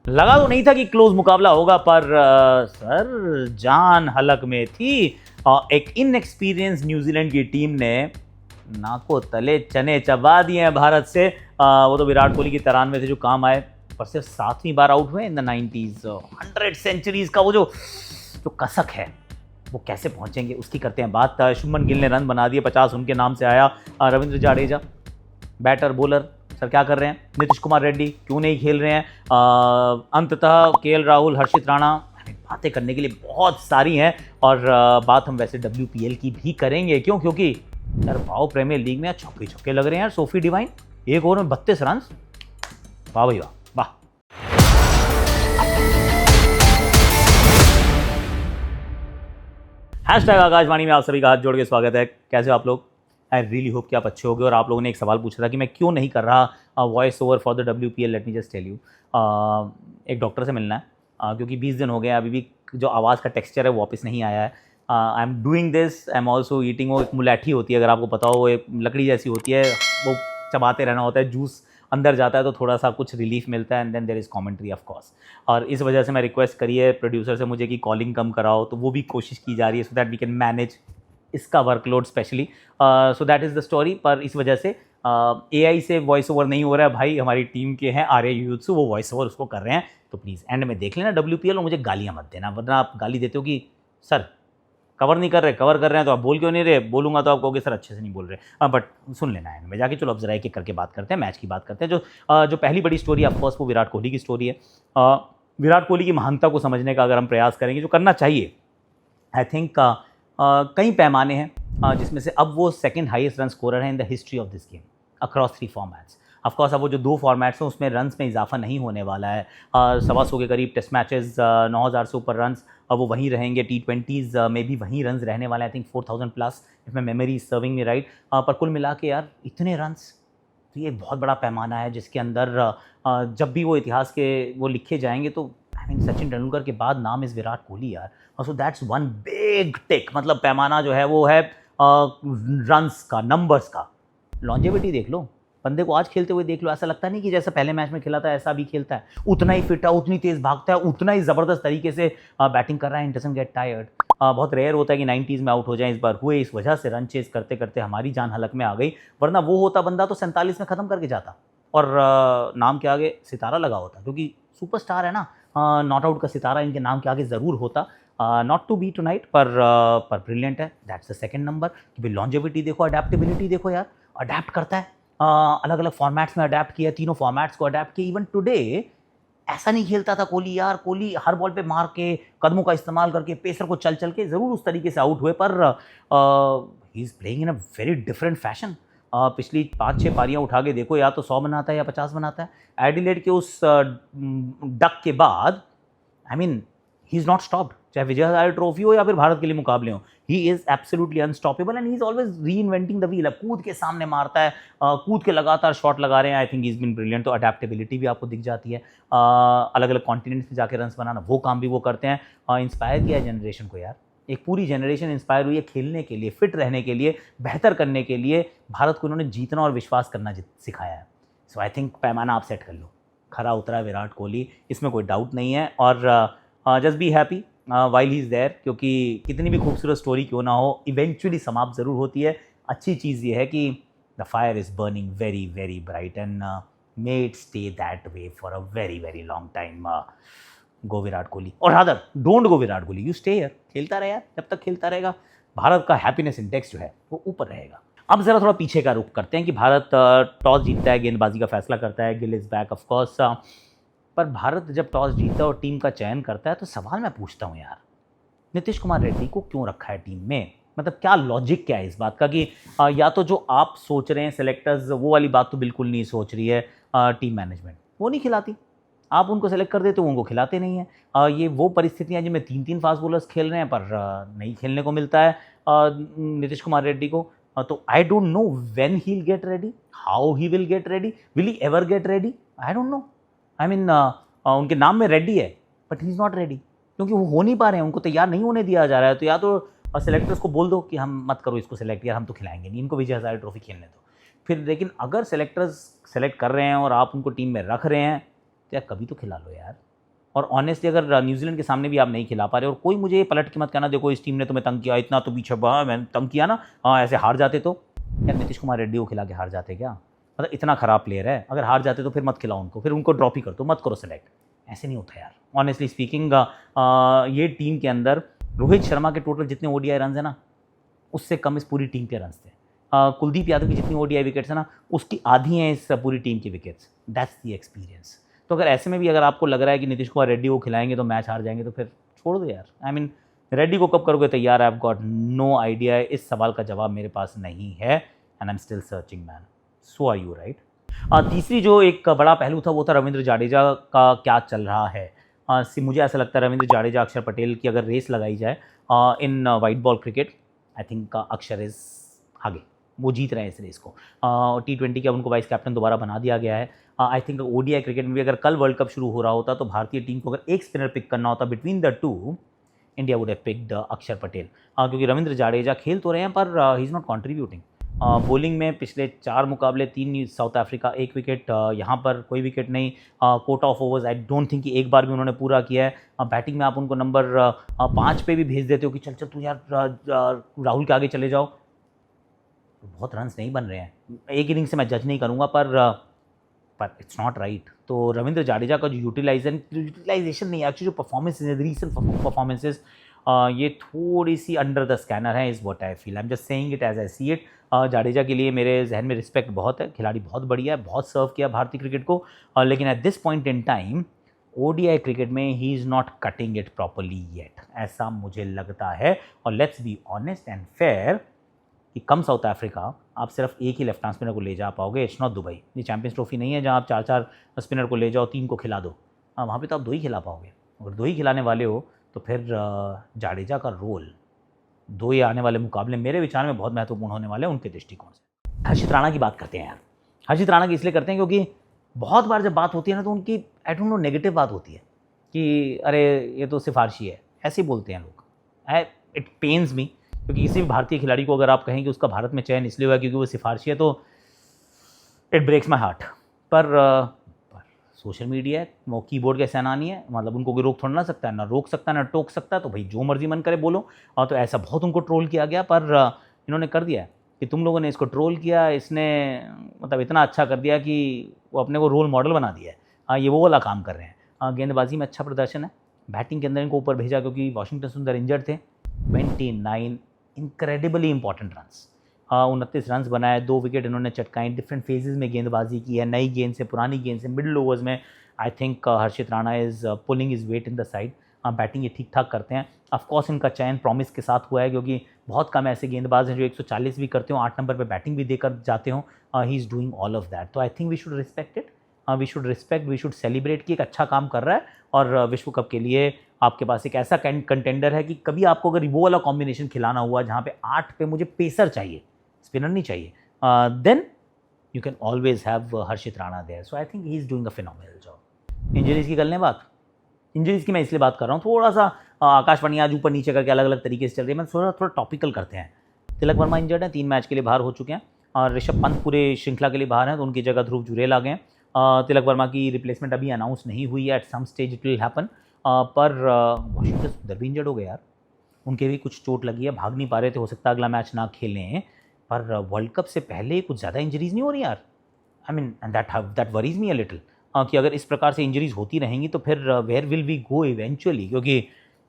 लगा तो नहीं था कि क्लोज मुकाबला होगा, पर सर जान हलक में थी। एक इनएक्सपीरियंस न्यूजीलैंड की टीम ने नाको तले चने चबा दिए हैं भारत से। वो तो विराट कोहली की 93 से जो काम आए, पर सिर्फ 7वीं बार आउट हुए इन द 90s। 100 सेंचुरीज का वो जो कसक है, वो कैसे पहुंचेंगे उसकी करते हैं बात। शुभमन गिल ने रन बना दिए, 50 उनके नाम से आया। Ravindra Jadeja batter bowler sir क्या कर रहे हैं। नीतीश कुमार रेड्डी क्यों नहीं खेल रहे हैं। अंततः केएल राहुल, हर्षित राणा, बातें करने के लिए बहुत सारी हैं। और बात हम वैसे WPL की भी करेंगे, क्यों? क्योंकि यार वाओ प्रीमियर लीग में छक्के छक्के लग रहे हैं यार। सोफी डिवाइन एक ओवर में 32 रन, वाह भाई वाह वाह। हैशटैग आकाशवाणी में आप सभी का हाथ जोड़ के स्वागत है। कैसे हो आप लोग? आई रियली होप कि आप अच्छे होगे। और आप लोगों ने एक सवाल पूछा था कि मैं क्यों नहीं कर रहा voice over for the WPL। Let me just tell you, एक डॉक्टर से मिलना है, क्योंकि 20 दिन हो गए, अभी भी जो आवाज़ का टेक्सचर है वो वापस नहीं आया है। I am doing this, I am also eating. वो एक मुलैठी होती है, अगर आपको पता हो, वो एक लकड़ी जैसी होती है, वो चबाते रहना होता है, जूस अंदर जाता है तो थोड़ा सा कुछ रिलीफ मिलता है, and then there is commentary of course. और इस वजह से मैं रिक्वेस्ट करी है प्रोड्यूसर से मुझे कि कॉलिंग कम कराओ, तो वो भी कोशिश की जा रही है so that we can manage इसका workload specially. So that is the story. पर इस वजह से AI से वॉइस ओवर नहीं हो रहा है भाई। हमारी टीम के हैं आर्य यूथ्सु, वो वॉइस ओवर उसको कर रहे हैं। तो प्लीज़ एंड में देख लेना WPL, और मुझे गालियाँ मत देना, वरना आप गाली देते हो कि सर कवर नहीं कर रहे, कवर कर रहे हैं तो आप बोल क्यों नहीं रहे। बोलूँगा तो आप कहोगे सर अच्छे से नहीं बोल रहे। बट सुन लेना है एंड में जाके। चलो अब जरा एक एक करके बात करते हैं, मैच की बात करते हैं। जो पहली बड़ी स्टोरी है ऑफकोर्स वो विराट कोहली की स्टोरी है। विराट कोहली की महानता को समझने का अगर हम प्रयास करेंगे, जो करना चाहिए, आई थिंक कई पैमाने हैं, जिसमें से अब वो सेकंड हाईएस्ट रन स्कोरर है in the history of this game across 3 formats. Of course अब वो जो 2 फॉर्मेट्स हैं उसमें रन्स में इजाफा नहीं होने वाला है। 125 के करीब टेस्ट मैचेस, 9000 से ऊपर रन्स अब वो वहीं रहेंगे। T20s में भी वहीं रन्स रहने वाले हैं, I think 4000 plus, if my memory is serving me right. पर कुल मिला के यार इतने रन्स, तो ये एक बहुत बड़ा पैमाना है जिसके अंदर जब भी वो इतिहास के वो लिखे जाएंगे तो आई मीन सचिन तेंदुलकर के बाद नाम इज़ विराट कोहली यार। सो दैट्स वन बिग टिक। मतलब पैमाना जो है वो है रन्स का, नंबर्स का। लॉन्जेविटी देख लो, बंदे को आज खेलते हुए देख लो, ऐसा लगता नहीं कि जैसा पहले मैच में खेला था ऐसा भी खेलता है। उतना ही फिट है, उतनी तेज़ भागता है, उतना ही ज़बरदस्त तरीके से बैटिंग कर रहा है, डजंट गेट टायर्ड। बहुत रेयर होता है कि 90s में आउट हो जाए। इस बार हुए, इस वजह से रन चेज करते करते हमारी जान हलक में आ गई। वरना वो होता बंदा तो 47 में ख़त्म करके जाता, और नाम के आगे सितारा लगा होता, क्योंकि सुपरस्टार है ना। नॉट आउट का सितारा इनके नाम के आगे ज़रूर होता। Not to be too night, पर ब्रिलियंट है। दैट्स द सेकंड नंबर कि भाई लॉन्जेविटी देखो, अडेप्टेबिलिटी देखो यार, अडेप्ट करता है। अलग अलग फॉर्मेट्स में अडेप्ट किया, तीनों फॉर्मेट्स को अडेप्ट किया। इवन टुडे ऐसा नहीं खेलता था कोहली यार। कोहली हर बॉल पे मार के, कदमों का इस्तेमाल करके, पेसर को चल चल के ज़रूर उस तरीके से आउट हुए, पर he is playing in a very different fashion. पिछली 5-6 पारियां उठा के देखो, या तो 100 बनाता है या 50 बनाता है। एडिलेड के उस डक के बाद I mean he is not stopped, चाहे विजय हजारे ट्रॉफी हो या फिर भारत के लिए मुकाबले हो। He is absolutely unstoppable and he is always री इन्वेंटिंग द व्हील। कूद के सामने मारता है, कूद के लगातार शॉट लगा रहे हैं। I think he is been brilliant. तो अडेप्टेबिलिटी भी आपको दिख जाती है। अलग अलग कॉन्टिनेंट्स में जाके रन्स बनाना, वो काम भी वो करते हैं। इंस्पायर किया है जनरेशन को यार। एक पूरी जनरेशन इंस्पायर हुई है खेलने के लिए, फिट रहने के लिए, बेहतर करने के लिए। भारत को उन्होंने जीतना और विश्वास करना सिखाया है। सो आई थिंक पैमाना आप सेट कर लो, खरा उतरा विराट कोहली, इसमें कोई डाउट नहीं है। और just be happy while he is there, क्योंकि कितनी भी खूबसूरत स्टोरी क्यों ना हो, इवेंचुअली समाप्त ज़रूर होती है। अच्छी चीज़ ये है कि the fire is burning very very bright and may it stay that way for a very very long time. Go Virat Kohli, और rather don't go Virat Kohli, you stay here. खेलता रहे यार, जब तक खेलता रहेगा भारत का हैप्पीनेस इंडेक्स जो है वो ऊपर रहेगा। अब ज़रा थोड़ा पीछे का रुख करते हैं कि भारत टॉस जीतता है, गेंदबाजी का फैसला करता है, गिल इज़ बैक ऑफकोर्स। पर भारत जब टॉस जीतता है और टीम का चयन करता है, तो सवाल मैं पूछता हूँ यार, नीतीश कुमार रेड्डी को क्यों रखा है टीम में? मतलब क्या लॉजिक क्या है इस बात का कि या तो जो आप सोच रहे हैं सेलेक्टर्स, वो वाली बात तो बिल्कुल नहीं सोच रही है टीम मैनेजमेंट, वो नहीं खिलाती। आप उनको सेलेक्ट कर देते हो, उनको खिलाते नहीं हैं। ये वो परिस्थितियाँ जिनमें 3-3 फास्ट बॉलर्स खेल रहे हैं, पर नहीं खेलने को मिलता है नीतीश कुमार रेड्डी को। तो I don't know when he will get ready, how he will get ready, will he ever get ready, I don't know. I mean उनके नाम में रेड्डी है, but he is not ready, क्योंकि वो हो नहीं पा रहे हैं, उनको तैयार नहीं होने दिया जा रहा है। तो या तो सेलेक्टर्स को बोल दो कि हम मत करो इसको सेलेक्ट, यार हम तो खिलाएंगे नहीं, इनको विजय हजारे ट्रॉफी खेलने दो। फिर लेकिन अगर सेलेक्टर्स सेलेक्ट कर रहे हैं और आप उनको टीम में रख रहे हैं, तो यार कभी तो खिला लो यार। और ऑनेस्टली अगर न्यूजीलैंड के सामने भी आप नहीं खिला पा रहे और कोई मुझे पलट के मत कहना देखो इस टीम ने तुम्हें तंग किया, इतना तो पीछे मैंने तंग किया ना, हाँ ऐसे हार जाते तो यार नीतीश कुमार रेड्डी को खिला के हार जाते क्या? मतलब इतना खराब प्लेयर है, अगर हार जाते तो फिर मत खिलाओ उनको, फिर उनको ड्रॉप ही कर दो, मत करो सेलेक्ट। ऐसे नहीं होता यार ऑनेस्टली स्पीकिंग। ये टीम के अंदर रोहित शर्मा के टोटल जितने ओडीआई रन है ना उससे कम इस पूरी टीम के रन थे। कुलदीप यादव की जितनी ओडीआई विकेट्स है ना उसकी आधी हैं इस पूरी टीम की विकेट्स। That's the experience. तो अगर ऐसे में भी अगर आपको लग रहा है कि नीतीश कुमार रेड्डी को खिलाएंगे तो मैच हार जाएंगे तो फिर छोड़ दो यार। आई मीन रेड्डी को कब करोगे तैयार? I have got no idea. इस सवाल का जवाब मेरे पास नहीं है and I am still searching man. So are you right. तीसरी जो एक बड़ा पहलू था वो था रविंद्र जाडेजा का क्या चल रहा है। मुझे ऐसा लगता है रविंद्र जाडेजा अक्षर पटेल की अगर रेस लगाई जाए in white ball cricket, I think अक्षर इज आगे, वो जीत रहे हैं इस रेस को। T20 के अब उनको वाइस कैप्टन दोबारा बना दिया गया है। आई थिंक ओडीआई क्रिकेट में भी अगर कल वर्ल्ड कप शुरू हो रहा होता तो भारतीय टीम को अगर एक स्पिनर पिक करना होता between the two, India would have picked अक्षर पटेल। क्योंकि रविंद्र जाडेजा खेल तो रहे हैं पर ही इज़ नॉट कॉन्ट्रीब्यूटिंग। बॉलिंग में पिछले 4 मुकाबले 3 साउथ अफ्रीका, 1 विकेट, यहाँ पर कोई विकेट नहीं। Kota of overs I don't think कि एक बार भी उन्होंने पूरा किया है। बैटिंग में आप उनको नंबर 5 पे भी भेज देते हो कि चल चल तू यार राहुल के आगे चले जाओ, बहुत रन्स नहीं बन रहे हैं। एक इनिंग से मैं जज नहीं करूँगा पर इट्स नॉट राइट। तो रविंद्र जाडेजा का जो यूटिलाइजेशन नहीं, एक्चुअली जो परफॉर्मेंस रीसेंट परफॉर्मेंसेज ये थोड़ी सी अंडर द स्कैनर है, is what I feel. I am just saying it as I see it. Jadeja के लिए मेरे जहन में रिस्पेक्ट बहुत है, खिलाड़ी बहुत बढ़िया है, बहुत सर्व किया भारतीय क्रिकेट को, लेकिन at this point in time ODI cricket में he is not cutting it properly yet, ऐसा मुझे लगता है। और let's be honest and fair कि कम साउथ अफ्रीका आप सिर्फ एक ही लेफ्ट हैंड स्पिनर को ले जा पाओगे। इट्स नॉट दुबई, ये चैंपियंस ट्रॉफी नहीं है जहाँ आप 4 स्पिनर को ले जाओ, 3 को खिला दो। वहाँ पे तो आप 2 ही खिला पाओगे। अगर 2 ही खिलाने वाले हो तो फिर जाडेजा का रोल 2 ही आने वाले मुकाबले मेरे विचार में बहुत महत्वपूर्ण होने वाले हैं उनके दृष्टिकोण से। हर्षित राणा की बात करते हैं यार। हर्षित राणा की इसलिए करते हैं क्योंकि बहुत बार जब बात होती है ना तो उनकी आई डोंट नो नेगेटिव बात होती है कि अरे ये तो सिफारशी है, ऐसे ही बोलते हैं लोग। इट पेन्स मी, क्योंकि किसी भी भारतीय खिलाड़ी को अगर आप कहें कि उसका भारत में चयन इसलिए हुआ क्योंकि वो सिफारशी है तो इट ब्रेक्स माई हार्ट। पर सोशल मीडिया है, वो कीबोर्ड के सेनानी है, मतलब उनको कोई रोक थोड़ा ना सकता है, ना रोक सकता है ना टोक सकता है, तो भाई जो मर्जी मन करे बोलो। और तो ऐसा बहुत उनको ट्रोल किया गया, पर इन्होंने कर दिया है कि तुम लोगों ने इसको ट्रोल किया, इसने मतलब इतना अच्छा कर दिया कि वो अपने को रोल मॉडल बना दिया है। ये वो वाला काम कर रहे हैं। गेंदबाजी में अच्छा प्रदर्शन है, बैटिंग के अंदर इनको ऊपर भेजा क्योंकि वाशिंगटन सुंदर इंजर्ड थे। 29 इनक्रेडिबली इंपॉर्टेंट रन्स, 29 रन्स बनाए, 2 विकेट इन्होंने चटकाई, डिफरेंट फेजेस में गेंदबाजी की है, नई गेंद से, पुरानी गेंद से, मिडिल ओवर्स में। I think Harshit Rana is pulling his weight in the side. Batting ये ठीक ठाक करते हैं। ऑफकोर्स इनका चयन प्रॉमिस के साथ हुआ है क्योंकि बहुत कम ऐसे गेंदबाज हैं जो 140 भी करते हो, 8 नंबर पर बैटिंग भी देकर जाते हो। He is doing all of that. तो I think we should respect it, we should celebrate कि एक अच्छा काम कर रहा है। और विश्व कप के लिए आपके पास एक ऐसा कंटेंडर है कि कभी आपको अगर वो वाला कॉम्बिनेशन खिलाना हुआ जहाँ पे 8 पे मुझे पेसर चाहिए, स्पिनर नहीं चाहिए, then you can always have Harshit Rana there. So I think he is doing a phenomenal job. Injuries की कर लें बात। इंजरीज़ की मैं इसलिए बात कर रहा हूँ, थोड़ा सा आकाशवाणी आज ऊपर नीचे करके अलग अलग तरीके से चल रही है, मैं थोड़ा टॉपिकल करते हैं। तिलक वर्मा इंजर्ड हैं, 3 मैच के लिए बाहर हो चुके हैं, और ऋषभ पंत पूरे श्रृंखला के लिए बाहर हैं, तो उनकी जगह ध्रुव जुरेल आ गए हैं। तिलक वर्मा की रिप्लेसमेंट अभी अनाउंस नहीं हुई है, at some stage it will happen. पर वाशिंगटन सुंदर भी इंजर्ड हो गए यार, उनके भी कुछ चोट लगी है, भाग नहीं पा रहे थे, हो सकता है अगला मैच ना खेलें। पर वर्ल्ड कप से पहले कुछ ज़्यादा इंजरीज़ नहीं हो रही यार। I mean that worries me a little कि अगर इस प्रकार से इंजरीज़ होती रहेंगी तो फिर where will we go eventually. क्योंकि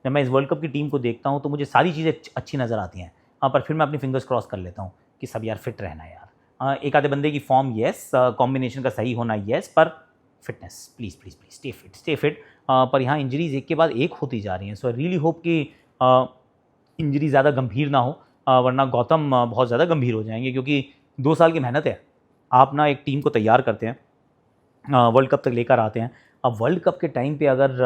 जब मैं इस वर्ल्ड कप की टीम को देखता हूँ तो मुझे सारी चीज़ें अच्छी नज़र आती हैं, पर फिर मैं अपनी फिंगर्स क्रॉस कर लेता हूँ कि सब यार फिट रहना है यार। एक आधे बंदे की फॉर्म येस, कॉम्बिनेशन का सही होना येस, पर fitness please please please stay fit. पर यहाँ इंजरीज़ एक के बाद एक होती जा रही हैं। सो आई रियली होप कि इंजरी ज़्यादा गंभीर ना हो, वरना गौतम बहुत ज़्यादा गंभीर हो जाएंगे। क्योंकि 2 साल की मेहनत है, आप ना एक टीम को तैयार करते हैं, वर्ल्ड कप तक लेकर आते हैं। अब वर्ल्ड कप के टाइम पे अगर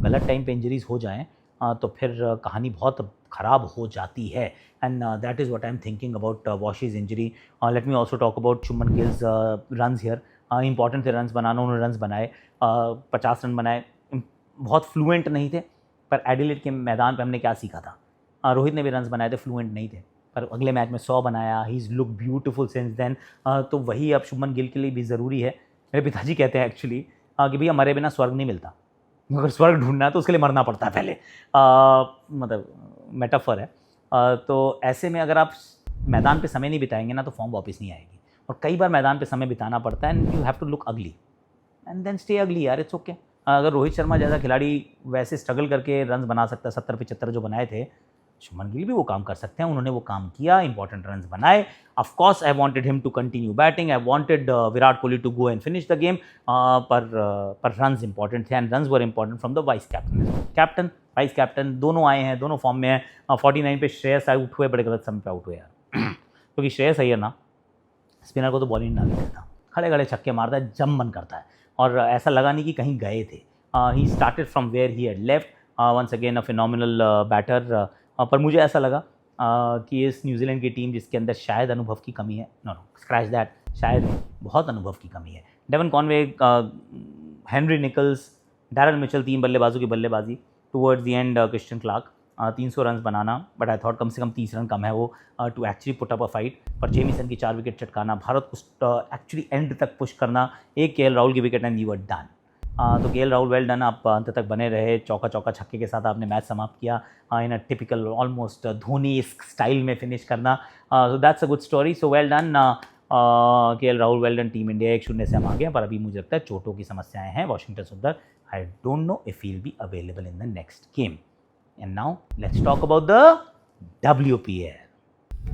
गलत टाइम पे इंजरीज़ हो जाएं तो फिर कहानी बहुत ख़राब हो जाती है। And that is what I am thinking about Washi's injury. Let me also talk about Shubman Gill's runs here. Important थे रन्स बनाना, उन्होंने रन्स बनाए, 50 रन बनाए, बहुत फ्लुएंट नहीं थे। पर एडिलेड के मैदान पे हमने क्या सीखा था, रोहित ने भी रन्स बनाए थे, फ्लुएंट नहीं थे, पर अगले मैच में 100 बनाया। He is look beautiful since then. तो वही अब शुभमन गिल के लिए भी ज़रूरी है। मेरे पिताजी कहते हैं एक्चुअली कि भैया मरे बिना स्वर्ग नहीं मिलता। अगर स्वर्ग ढूंढना है तो उसके लिए मरना पड़ता है पहले। मतलब मेटाफर है। तो ऐसे में अगर आप मैदान पे समय नहीं बिताएंगे ना तो फॉर्म वापस नहीं आएगी, और कई बार मैदान पे समय बिताना पड़ता है, and you have to look ugly and then stay ugly यार, इट्स ओके। अगर रोहित शर्मा जैसा खिलाड़ी वैसे स्ट्रगल करके रन बना सकता है, 70-75 जो बनाए थे, शुभमन गिल भी वो काम कर सकते हैं। उन्होंने वो काम किया, इंपॉर्टेंट रन बनाए। Of course I wanted him to continue batting, I wanted Virat Kohli to go and finish the game, पर रन्स इंपॉर्टेंट थे and runs were important from the vice captain vice captain दोनों आए हैं, दोनों फॉर्म में हैं। 49 पे श्रेयस आउट हुए, बड़े गलत समय पे आउट हुए यार क्योंकि श्रेयस अय्यर ना स्पिनर को तो बॉल ही नहीं डालने देता, खड़े खड़े छक्के मारता है, जम मन करता है, और ऐसा लगा नहीं कि कहीं गए थे। He started from where he had left, once again a phenomenal batter. पर मुझे ऐसा लगा कि इस न्यूजीलैंड की टीम जिसके अंदर शायद अनुभव की कमी है, नो स्क्रैच दैट, शायद नहीं, बहुत अनुभव की कमी है। Devon Conway, Henry Nicholls, Daryl Mitchell, 3 बल्लेबाजों की बल्लेबाजी। Towards the end Kristian Clarke, 300 run बनाना, बट आई थॉट कम से कम 30 रन कम है वो to actually put up a fight. पर जेमिसन की 4 विकेट चटकाना, भारत को एक्चुअली एंड तक पुश करना, एक केएल राहुल की wicket and you were done. तो केएल राहुल वेल डन, आप अंत तक बने रहे, चौका चौका छक्के के साथ आपने मैच समाप्त किया in a typical almost Dhoni style में फिनिश करना। So that's a good story, so well done KL Rahul, well done. Team India 1-0 से हम आ गए, पर अभी मुझे लगता है चोटों की समस्याएं हैं वाशिंगटन सुंदर। I don't know if he will be available in the next game. And now let's talk about the WPL।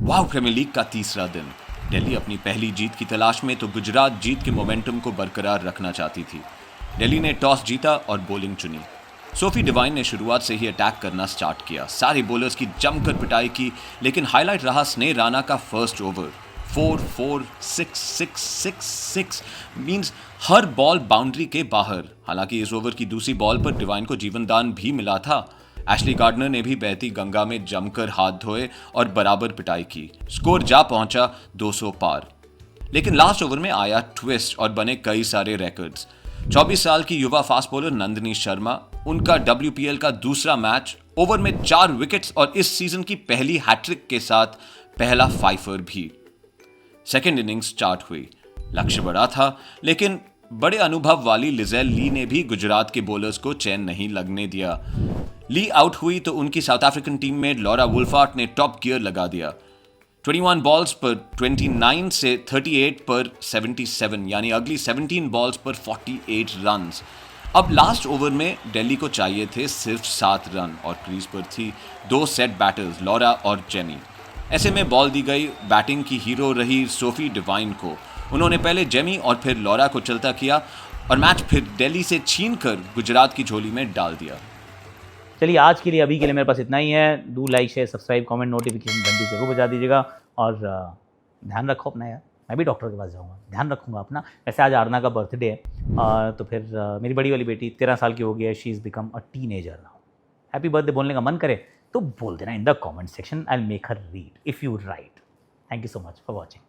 वाह, प्रीमियर लीग का तीसरा दिन। दिल्ली अपनी पहली जीत की तलाश में तो गुजरात जीत के मोमेंटम को बरकरार रखना चाहती थी। दिल्ली ने टॉस जीता और बॉलिंग चुनी। सोफी डिवाइन ने शुरुआत से ही अटैक करना स्टार्ट किया, सारे बॉलर्स की जमकर पिटाई की, लेकिन हाईलाइट रहा स्नेह राणा का फर्स्ट ओवर। 4-4-6-6-6-6 मींस हर बॉल बाउंड्री के बाहर। हालांकि इस ओवर की दूसरी बॉल पर डिवाइन को जीवनदान भी मिला था। एशली गार्डनर ने भी बहती गंगा में जमकर हाथ धोए और बराबर पिटाई की। स्कोर जा पहुंचा 200 पार। लेकिन लास्ट ओवर में आया ट्विस्ट और बने कई सारे रिकॉर्ड्स। 24 साल की युवा फास्ट बॉलर नंदिनी शर्मा, उनका WPL का दूसरा मैच, ओवर में 4 विकेट्स और इस सीजन की पहली हैट्रिक के साथ पहला फाइफर भी। सेकेंड इनिंग्स स्टार्ट हुई, लक्ष्य बड़ा था, लेकिन बड़े अनुभव वाली लिजेल ली ने भी गुजरात के बॉलर्स को चैन नहीं लगने दिया। ली आउट हुई तो उनकी साउथ अफ्रीकन टीम में लॉरा वुल्फार्ट ने टॉप गियर लगा दिया। 21 बॉल्स पर 29 से 38 पर 77, यानी अगली 17 बॉल्स पर 48 रन्स। अब लास्ट ओवर में दिल्ली को चाहिए थे सिर्फ 7 रन और क्रीज पर थी 2 सेट बैटर्स, लॉरा और जेनी। ऐसे में बॉल दी गई बैटिंग की हीरो रही सोफी डिवाइन को। उन्होंने पहले जेमी और फिर लॉरा को चलता किया और मैच फिर दिल्ली से छीनकर गुजरात की झोली में डाल दिया। चलिए आज के लिए, अभी के लिए मेरे पास इतना ही है। Do like, share, subscribe, comment, notification घंटी जरूर बजा दीजिएगा, और ध्यान रखो अपना यार। मैं भी डॉक्टर के पास जाऊँगा, ध्यान रखूँगा अपना। वैसे आज आरना का बर्थडे है, तो फिर मेरी बड़ी वाली बेटी 13 साल की हो गई है, she is become a teenager now. Happy birthday बोलने का मन करे तो बोल देना in the comment section, I will make her read if you right. Thank you so much for watching.